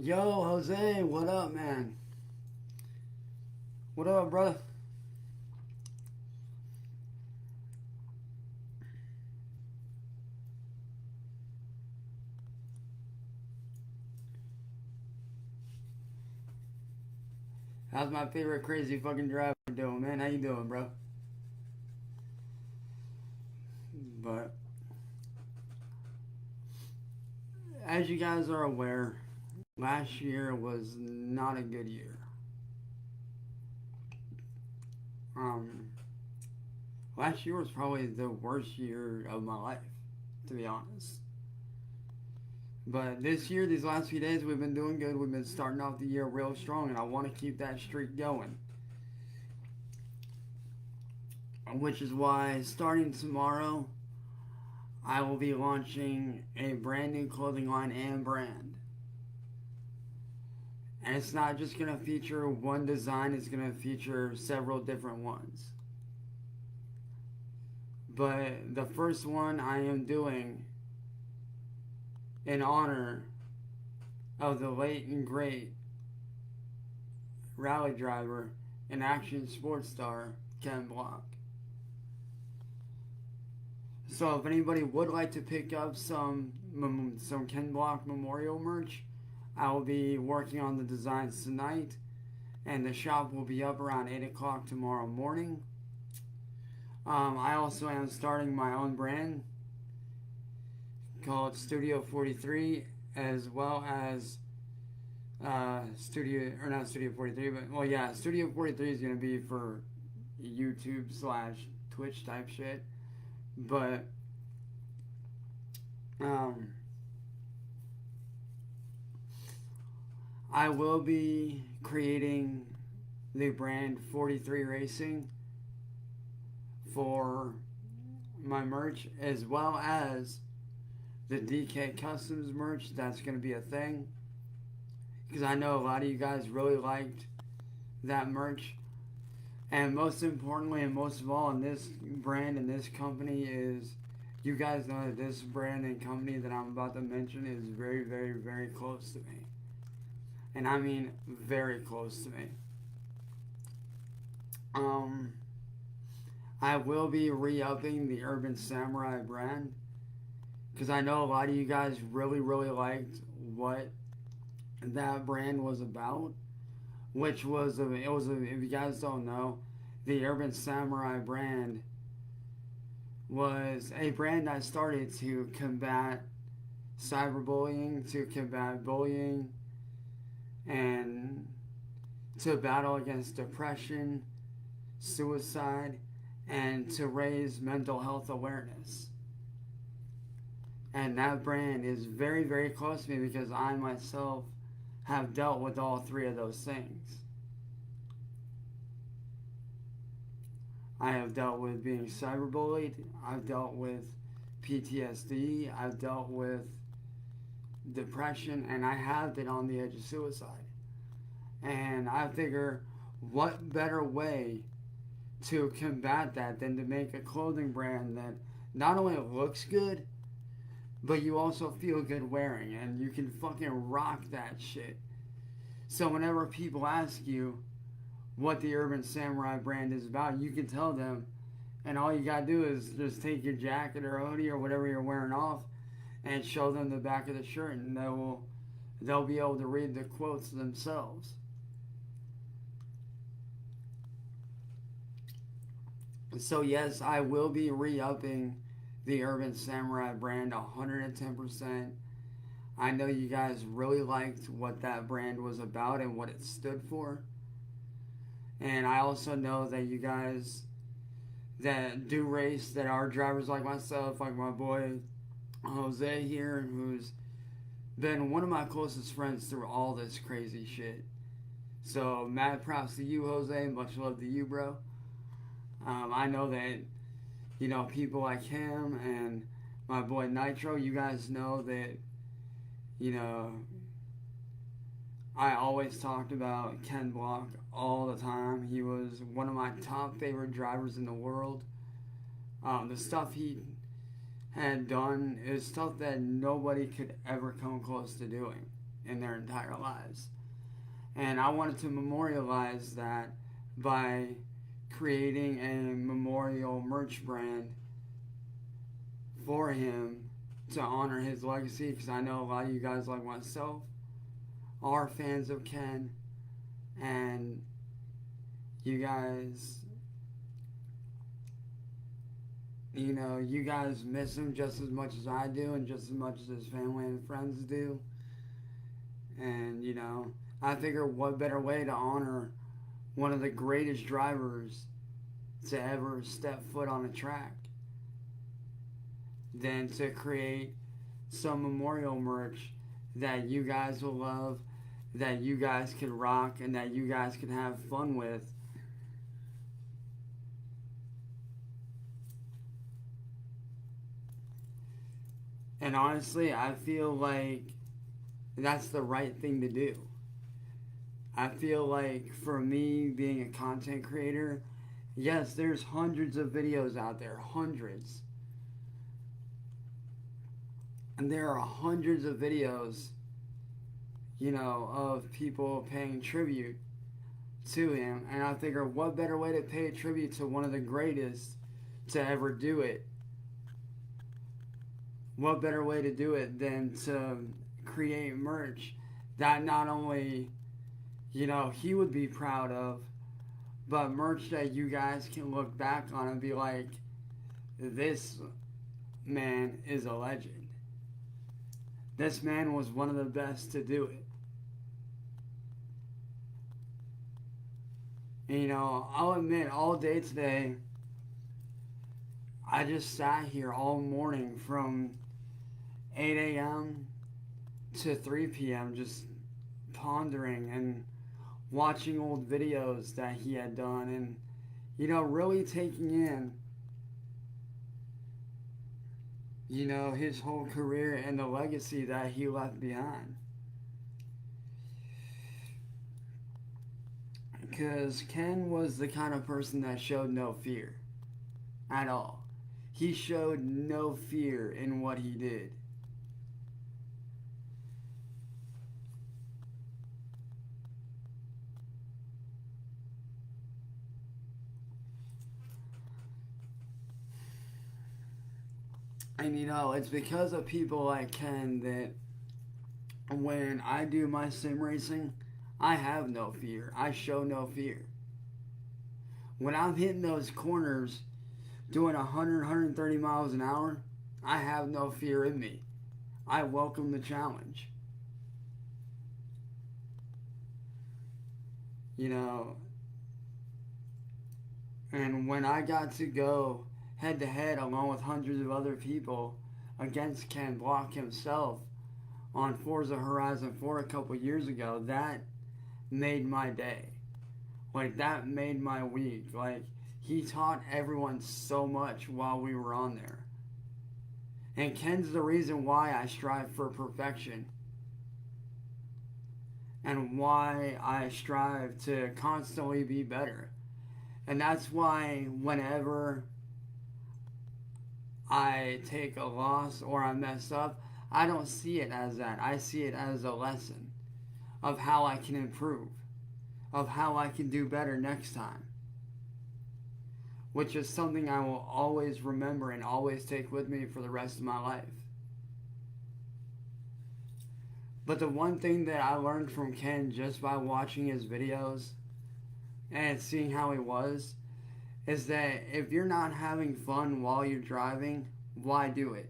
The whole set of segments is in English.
Yo, Jose, what up, man? What up, brother? How's my favorite crazy fucking driver doing, man? How you doing, bro? But as you guys are aware, last year was not a good year. Um, Last year was probably the worst year of my life, to be honest. But this year, these last few days, we've been doing good. We've been starting off the year real strong, and I want to keep that streak going. Which is why, starting tomorrow, I will be launching a brand new clothing line and brand. And it's not just going to feature one design, it's going to feature several different ones. But the first one I am doing in honor of the late and great rally driver and action sports star Ken Block. So if anybody would like to pick up some Ken Block memorial merch, I will be working on the designs tonight, and the shop will be up around 8 o'clock tomorrow morning. I also am starting my own brand called Studio 43, as well as Studio 43, but well, yeah, Studio 43 is gonna be for YouTube / Twitch type shit, but I will be creating the brand 43 Racing for my merch, as well as the DK Customs merch. That's going to be a thing, because I know a lot of you guys really liked that merch. And most importantly, and most of all, in this brand and this company is, you guys know that this brand and company that I'm about to mention is very, very, very close to me. And I mean very close to me. I will be re-upping the Urban Samurai brand, because I know a lot of you guys really, really liked what that brand was about, which was if you guys don't know, the Urban Samurai brand was a brand that started to combat cyberbullying, to combat bullying, and to battle against depression, suicide, and to raise mental health awareness. And that brand is very, very close to me, because I myself have dealt with all three of those things. I have dealt with being cyberbullied, I've dealt with PTSD, I've dealt with depression, and I have been on the edge of suicide. And I figure, what better way to combat that than to make a clothing brand that not only looks good, but you also feel good wearing, and you can fucking rock that shit. So whenever people ask you what the Urban Samurai brand is about, you can tell them, and all you gotta do is just take your jacket or hoodie or whatever you're wearing off and show them the back of the shirt, and they'll be able to read the quotes themselves. So yes, I will be re-upping the Urban Samurai brand 110%. I know you guys really liked what that brand was about and what it stood for. And I also know that you guys that do race, that are drivers like myself, like my boy Jose here, who's been one of my closest friends through all this crazy shit. So mad props to you, Jose. Much love to you, bro. I know that, you know, people like him and my boy Nitro, you guys know that, you know, I always talked about Ken Block all the time. He was one of my top favorite drivers in the world. The stuff he had done is stuff that nobody could ever come close to doing in their entire lives. And I wanted to memorialize that by creating a memorial merch brand for him to honor his legacy, because I know a lot of you guys, like myself, are fans of Ken, and you guys, you guys miss him just as much as I do, and just as much as his family and friends do. And I figure what better way to honor one of the greatest drivers to ever step foot on a track than to create some memorial merch that you guys will love, that you guys can rock, and that you guys can have fun with. And honestly, I feel like that's the right thing to do. I feel like for me, being a content creator, yes, there's hundreds of videos out there, hundreds. And there are hundreds of videos, of people paying tribute to him. And I figure, what better way to pay a tribute to one of the greatest to ever do it? What better way to do it than to create merch that not only, he would be proud of, but merch that you guys can look back on and be like, this man is a legend. This man was one of the best to do it. And, I'll admit, all day today, I just sat here all morning from 8 a.m. to 3 p.m. just pondering and watching old videos that he had done, and really taking in his whole career and the legacy that he left behind. Because Ken was the kind of person that showed no fear at all. He showed no fear in what he did. And it's because of people like Ken that when I do my sim racing, I have no fear. I show no fear. When I'm hitting those corners doing 100, 130 miles an hour, I have no fear in me. I welcome the challenge. And when I got to go head to head along with hundreds of other people against Ken Block himself on Forza Horizon 4 a couple years ago, that made my day. Like, that made my week. Like, he taught everyone so much while we were on there. And Ken's the reason why I strive for perfection. And why I strive to constantly be better. And that's why whenever I take a loss or I mess up, I don't see it as that. I see it as a lesson of how I can improve, of how I can do better next time, which is something I will always remember and always take with me for the rest of my life. But the one thing that I learned from Ken just by watching his videos and seeing how he was is that if you're not having fun while you're driving, why do it?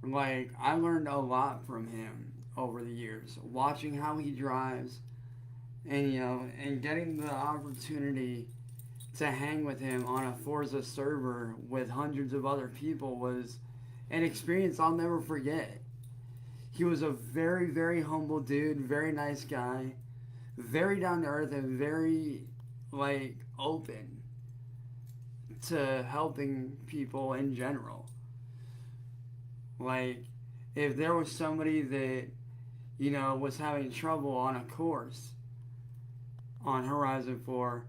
Like, I learned a lot from him over the years, watching how he drives, and and getting the opportunity to hang with him on a Forza server with hundreds of other people was an experience I'll never forget. He was a very, very humble dude, very nice guy, very down to earth, and very, open to helping people in general. Like, if there was somebody that, was having trouble on a course on Horizon 4,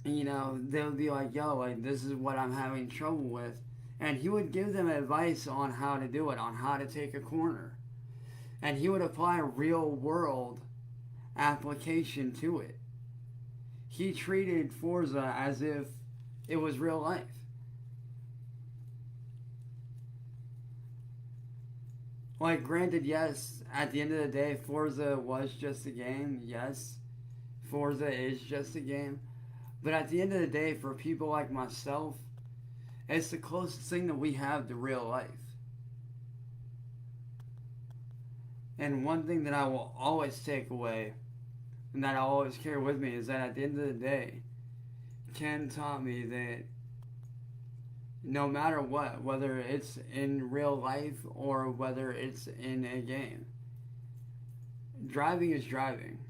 they would be like, yo, like, this is what I'm having trouble with. And he would give them advice on how to do it, on how to take a corner. And he would apply a real world application to it. He treated Forza as if it was real life. Like, granted, yes, at the end of the day, Forza was just a game. Yes, Forza is just a game. But at the end of the day, for people like myself, it's the closest thing that we have to real life. And one thing that I will always take away and that I always carry with me is that at the end of the day, Ken taught me that no matter what, whether it's in real life or whether it's in a game, driving is driving.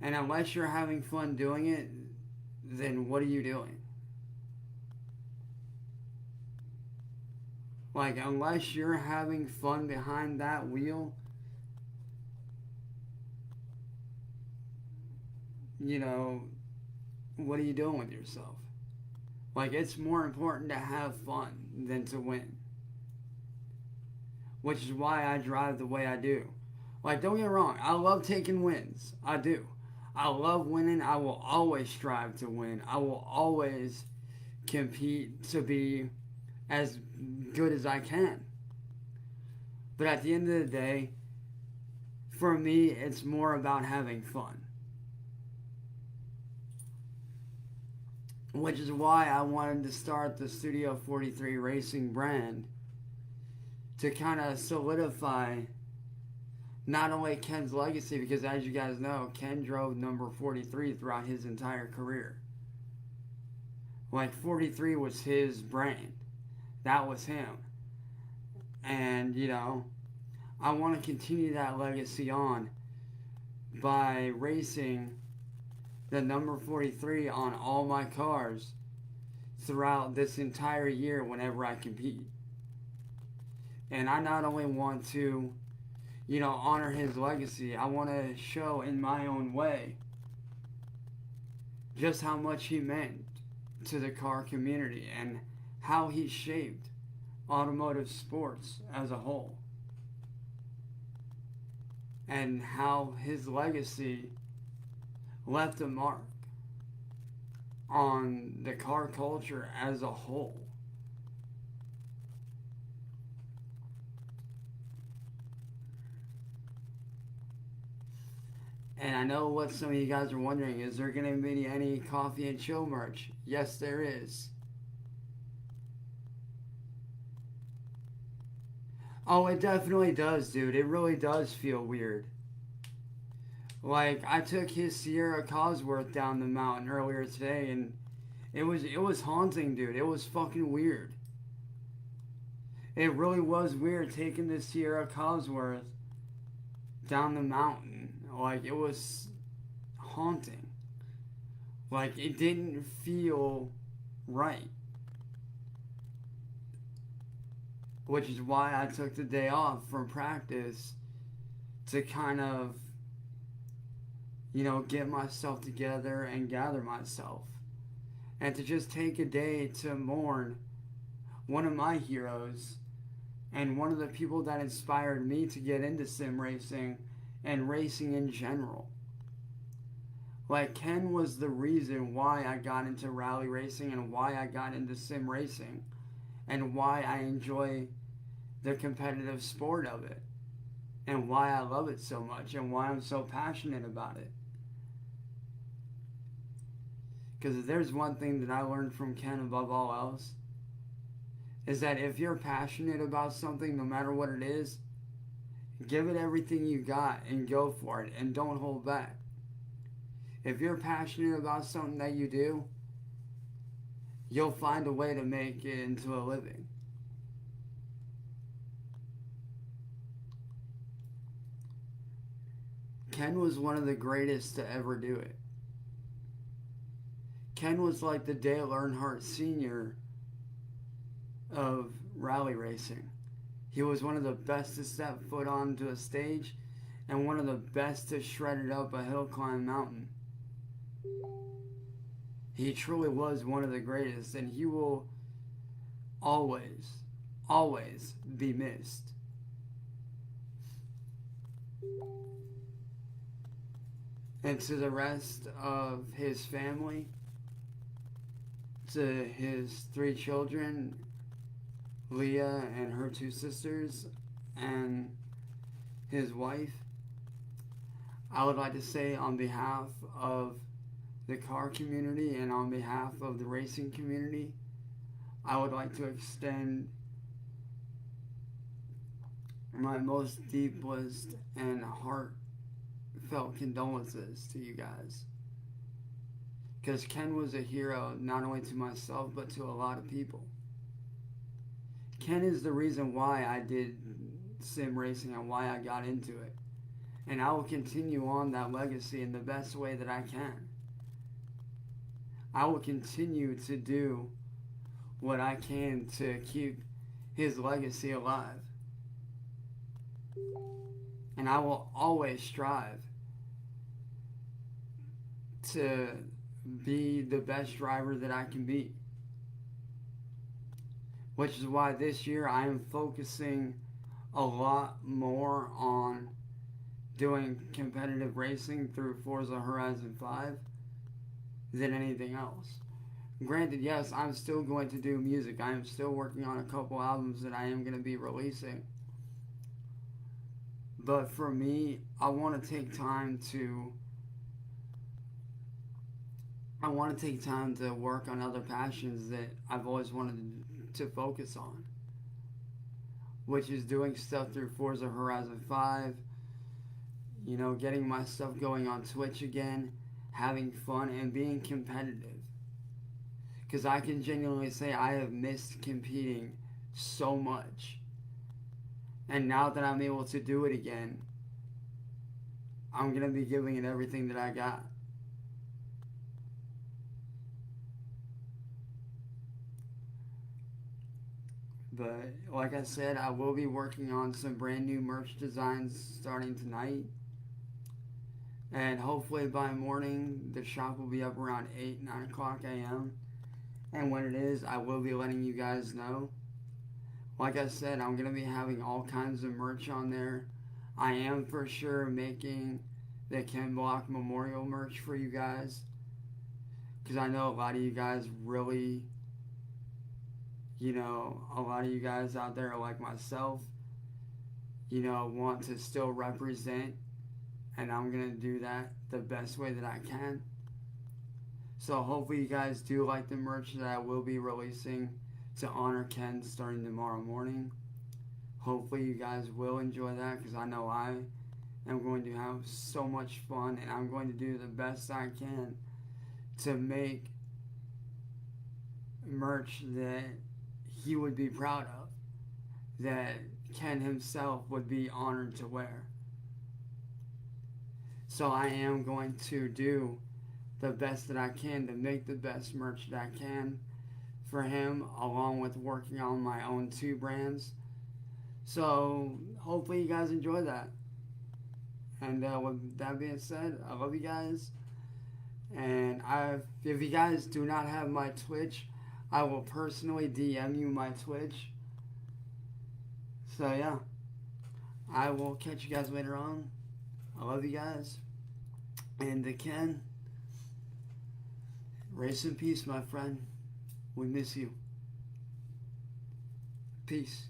And unless you're having fun doing it, then what are you doing? Like, unless you're having fun behind that wheel, what are you doing with yourself? Like, it's more important to have fun than to win. Which is why I drive the way I do. Like, don't get me wrong, I love taking wins. I do. I love winning. I will always strive to win. I will always compete to be as good as I can. But at the end of the day, for me, it's more about having fun. Which is why I wanted to start the Studio 43 Racing brand to kind of solidify not only Ken's legacy, because as you guys know, Ken drove number 43 throughout his entire career. Like, 43 was his brand. That was him. And, I want to continue that legacy on by racing the number 43 on all my cars throughout this entire year whenever I compete. And I not only want to, honor his legacy, I want to show in my own way just how much he meant to the car community and how he shaped automotive sports as a whole. And how his legacy left a mark on the car culture as a whole. And I know what some of you guys are wondering, is there going to be any Coffee and Chill merch? Yes, there is. Oh, it definitely does, dude. It really does feel weird. Like, I took his Sierra Cosworth down the mountain earlier today, and it was haunting, dude. It was fucking weird. It really was weird taking the Sierra Cosworth down the mountain. Like, it was haunting. Like, it didn't feel right. Which is why I took the day off from practice to kind of, get myself together and gather myself. And to just take a day to mourn one of my heroes and one of the people that inspired me to get into sim racing and racing in general. Like, Ken was the reason why I got into rally racing and why I got into sim racing and why I enjoy the competitive sport of it and why I love it so much and why I'm so passionate about it. Because if there's one thing that I learned from Ken above all else, is that if you're passionate about something, no matter what it is, give it everything you got and go for it and don't hold back. If you're passionate about something that you do, you'll find a way to make it into a living. Ken was one of the greatest to ever do it. Ken was like the Dale Earnhardt Sr. of rally racing. He was one of the best to step foot onto a stage and one of the best to shred it up a hill climb mountain. He truly was one of the greatest, and he will always, always be missed. And to the rest of his family, to his 3 children, Leah and her 2 sisters, and his wife, I would like to say on behalf of the car community and on behalf of the racing community, I would like to extend my most deepest and heartfelt condolences to you guys. Because Ken was a hero not only to myself but to a lot of people. Ken is the reason why I did sim racing and why I got into it. And I will continue on that legacy in the best way that I can. I will continue to do what I can to keep his legacy alive. And I will always strive to be the best driver that I can be. Which is why this year I am focusing a lot more on doing competitive racing through Forza Horizon 5 than anything else. Granted, yes, I'm still going to do music. I am still working on a couple albums that I am going to be releasing. But for me, I want to take time to work on other passions that I've always wanted to focus on, which is doing stuff through Forza Horizon 5, you know, getting my stuff going on Twitch again, having fun, and being competitive. Because I can genuinely say I have missed competing so much. And now that I'm able to do it again, I'm going to be giving it everything that I got. But like I said, I will be working on some brand new merch designs starting tonight. And hopefully by morning, the shop will be up around 8, 9 o'clock a.m. And when it is, I will be letting you guys know. Like I said, I'm going to be having all kinds of merch on there. I am for sure making the Ken Block Memorial merch for you guys. Because I know a lot of you guys really, you know, a lot of you guys out there like myself, you know, want to still represent. And I'm going to do that the best way that I can. So hopefully you guys do like the merch that I will be releasing to honor Ken starting tomorrow morning. Hopefully you guys will enjoy that, because I know I am going to have so much fun, and I'm going to do the best I can to make merch that he would be proud of, that Ken himself would be honored to wear. So I am going to do the best that I can to make the best merch that I can for him, along with working on my own 2 brands. So hopefully you guys enjoy that. And with that being said, I love you guys. And if you guys do not have my Twitch, I will personally DM you my Twitch. So yeah, I will catch you guys later on. I love you guys. And Ken, rest in peace, my friend. We miss you. Peace.